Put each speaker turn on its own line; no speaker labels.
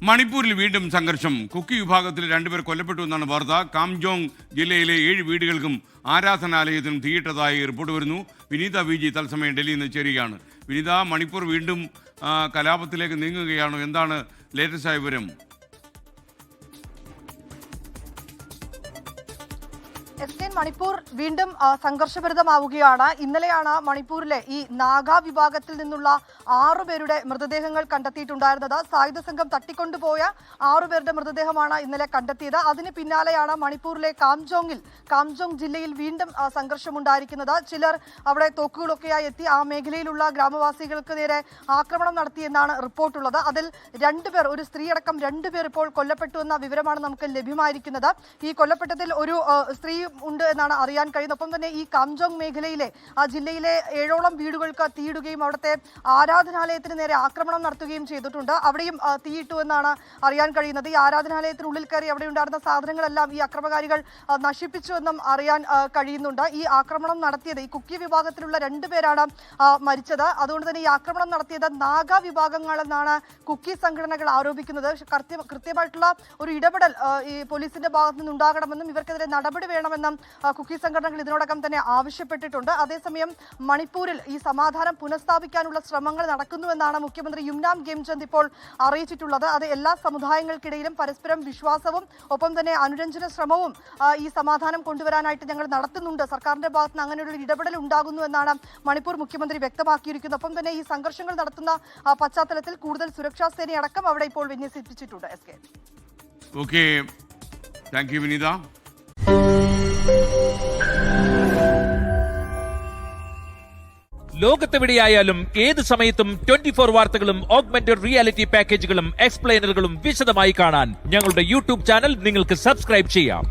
മണിപ്പൂരിൽ വീണ്ടും സംഘർഷം. കുക്കി വിഭാഗത്തിൽ 2 പേർ കൊല്ലപ്പെട്ടു എന്നാണ് വാർത്ത. കാംജോങ് ജില്ലയിലെ 7 വീടുകൾക്കും ആരാധനാലയത്തിനും തീയിട്ടതായി റിപ്പോർട്ട് വരുന്നു. വിനീത വിജി തത്സമയം ഡൽഹിയിൽ നിന്ന് ചേരുകയാണ്. വിനീത, മണിപ്പൂർ വീണ്ടും കലാപത്തിലേക്ക് നീങ്ങുകയാണോ? എന്താണ് ലേറ്റസ്റ്റ് ആയ വിവരം?
മണിപ്പൂർ വീണ്ടും സംഘർഷഭരിതമാവുകയാണ്. ഇന്നലെയാണ് മണിപ്പൂരിലെ ഈ നാഗ വിഭാഗത്തിൽ നിന്നുള്ള 6 പേരുടെ മൃതദേഹങ്ങൾ കണ്ടെത്തിയിട്ടുണ്ടായിരുന്നത്. സായുധ സംഘം തട്ടിക്കൊണ്ടുപോയ 6 പേരുടെ മൃതദേഹമാണ് ഇന്നലെ കണ്ടെത്തിയത്. അതിന് പിന്നാലെയാണ് മണിപ്പൂരിലെ കാംജോങ് ജില്ലയിൽ വീണ്ടും സംഘർഷമുണ്ടായിരിക്കുന്നത്. ചിലർ അവിടെ തോക്കുകളൊക്കെയായി എത്തി ആ മേഖലയിലുള്ള ഗ്രാമവാസികൾക്ക് നേരെ ആക്രമണം നടത്തിയെന്നാണ് റിപ്പോർട്ടുള്ളത്. അതിൽ 2 പേർ, ഒരു സ്ത്രീ അടക്കം 2 പേർ ഇപ്പോൾ കൊല്ലപ്പെട്ടു എന്ന വിവരമാണ് നമുക്ക് ലഭ്യമായിരിക്കുന്നത്. ഈ കൊല്ലപ്പെട്ടതിൽ ഒരു സ്ത്രീ ഉണ്ട് എന്നാണ് അറിയാൻ കഴിയുന്നത്. ഒപ്പം തന്നെ ഈ കാംജോങ് മേഖലയിലെ ആ ജില്ലയിലെ 7ഓളം വീടുകൾക്ക് തീയിടുകയും അവിടുത്തെ ആരാധനാലയത്തിന് നേരെ ആക്രമണം നടത്തുകയും ചെയ്തിട്ടുണ്ട്. അവിടെയും തീയിട്ടു എന്നാണ് അറിയാൻ കഴിയുന്നത്. ഈ ആരാധനാലയത്തിനുള്ളിൽ കയറി അവിടെ ഉണ്ടായിരുന്ന സാധനങ്ങളെല്ലാം ഈ അക്രമകാരികൾ നശിപ്പിച്ചു എന്നും അറിയാൻ കഴിയുന്നുണ്ട്. ഈ ആക്രമണം നടത്തിയത് ഈ കുക്കി വിഭാഗത്തിലുള്ള 2 പേരാണ് മരിച്ചത്. അതുകൊണ്ട് തന്നെ ഈ ആക്രമണം നടത്തിയത് നാഗ വിഭാഗങ്ങളെന്നാണ് കുക്കി സംഘടനകൾ ആരോപിക്കുന്നത്. കൃത്യമായിട്ടുള്ള ഒരു ഇടപെടൽ ഈ പോലീസിന്റെ ഭാഗത്തു നിന്നുണ്ടാകണമെന്നും ഇവർക്കെതിരെ നടപടി വേണമെന്നും കുക്കി സംഘടനകൾ ഇതിനോടകം തന്നെ ആവശ്യപ്പെട്ടിട്ടുണ്ട്. അതേസമയം മണിപ്പൂരിൽ ഈ സമാധാനം പുനഃസ്ഥാപിക്കാനുള്ള ശ്രമങ്ങൾ നടക്കുന്നുവെന്നാണ് മുഖ്യമന്ത്രി യുംനാം ഗേംചന്ദ് ഇപ്പോൾ അറിയിച്ചിട്ടുള്ളത്. അത് എല്ലാ സമുദായങ്ങൾക്കിടയിലും പരസ്പരം വിശ്വാസവും ഒപ്പം തന്നെ അനുരഞ്ജന ശ്രമവും ഈ സമാധാനം കൊണ്ടുവരാനായിട്ട് ഞങ്ങൾ നടത്തുന്നുണ്ട്. സർക്കാരിന്റെ ഭാഗത്ത് നിന്ന് അങ്ങനെയുള്ള ഇടപെടൽ ഉണ്ടാകുന്നു എന്നാണ് മണിപ്പൂർ മുഖ്യമന്ത്രി വ്യക്തമാക്കിയിരിക്കുന്നത്. ഒപ്പം തന്നെ ഈ സംഘർഷങ്ങൾ നടത്തുന്ന പശ്ചാത്തലത്തിൽ കൂടുതൽ സുരക്ഷാ സേനയടക്കം അവിടെ ഇപ്പോൾ വിന്യസിപ്പിച്ചിട്ടുണ്ട്.
ഓക്കെ, താങ്ക് യു വിനീത.
ലോകത്തെവിടെയായാലും ഏത് സമയത്തും 24 വാർത്തകളും ഓഗ്മെന്റഡ് റിയാലിറ്റി പാക്കേജുകളും എക്സ്പ്ലെയിനറുകളും വിശദമായി കാണാൻ ഞങ്ങളുടെ യൂട്യൂബ് ചാനൽ നിങ്ങൾക്ക് സബ്സ്ക്രൈബ് ചെയ്യാം.